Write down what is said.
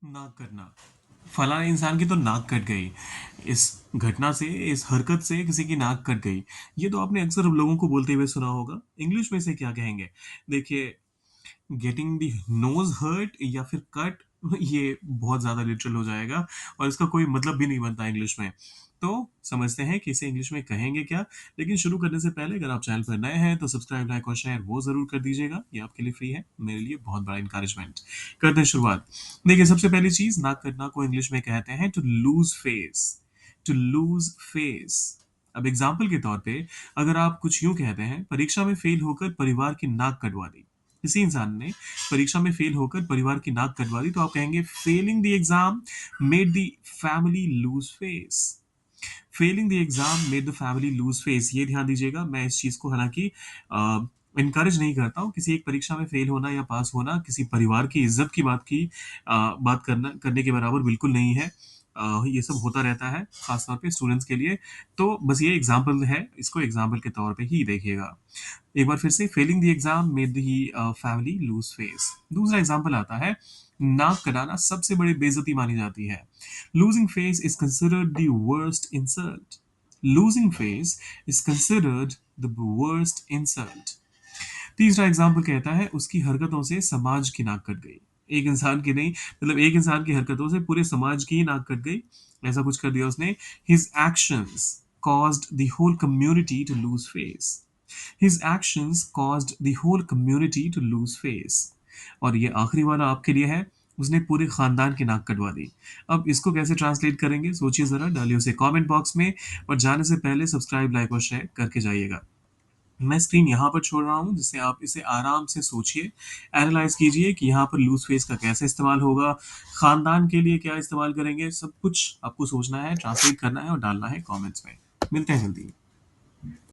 नाक कटना। फलाने इंसान की तो नाक कट गई। इस घटना से, इस हरकत से किसी की नाक कट गई। ये तो आपने अक्सर लोगों को बोलते हुए सुना होगा। इंग्लिश में इसे क्या कहेंगे? देखिए, गेटिंग द नोज हर्ट या फिर कट, ये बहुत ज्यादा लिटरल हो जाएगा और इसका कोई मतलब भी नहीं बनता इंग्लिश में। तो समझते हैं कि इसे इंग्लिश में कहेंगे क्या। लेकिन शुरू करने से पहले अगर आप चैनल पर नए हैं तो सब्सक्राइब, लाइक और शेयर वो जरूर कर दीजिएगा। ये आपके लिए फ्री है, मेरे लिए बहुत बड़ा इंकरेजमेंट। करते हैं शुरुआत। देखिए, सबसे पहली चीज, नाक कटना को इंग्लिश में कहते हैं to lose face. To lose face. अब एग्जाम्पल के तौर पे, अगर आप कुछ यूं कहते हैं, परीक्षा में फेल होकर परिवार की नाक कटवा दी। किसी इंसान ने परीक्षा में फेल होकर परिवार की नाक कटवा दी तो आप कहेंगे failing the exam made the family lose face. Failing the exam made the family lose face. ये ध्यान दीजिएगा, मैं इस चीज को हालांकि इनकरेज नहीं करता हूँ। किसी एक परीक्षा में फेल होना या पास होना किसी परिवार की इज्जत की बात करने के बराबर बिल्कुल नहीं है। ये सब होता रहता है, खासतौर पे स्टूडेंट्स के लिए। तो बस ये एग्जाम्पल है, इसको एग्जाम्पल के तौर पे ही देखिएगा। एक बार फिर से, failing the exam made the family lose face. दूसरा एग्जाम्पल आता है, नाक कटाना सबसे बड़ी बेइज्जती मानी जाती है। Losing face is considered the worst insult. Losing face is considered the worst insult. तीसरा एग्जाम्पल कहता है, उसकी हरकतों से समाज की नाक कट गई। एक इंसान की नहीं, मतलब एक इंसान की हरकतों से पूरे समाज की ही नाक कट गई। ऐसा कुछ कर दिया उसने। His actions caused the whole community to lose face. His actions caused the whole community to lose face. और ये आखिरी वाला आपके लिए है, उसने पूरे खानदान की नाक कटवा दी। अब इसको कैसे ट्रांसलेट करेंगे, सोचिए जरा, डालिए उसे कमेंट बॉक्स में। और जाने से पहले सब्सक्राइब, लाइक और शेयर करके जाइएगा। मैं स्क्रीन यहाँ पर छोड़ रहा हूँ, जिससे आप इसे आराम से सोचिए, एनालाइज कीजिए कि यहाँ पर लूज फेस का कैसे इस्तेमाल होगा, खानदान के लिए क्या इस्तेमाल करेंगे। सब कुछ आपको सोचना है, ट्रांसलेट करना है और डालना है कमेंट्स में। मिलते हैं जल्दी।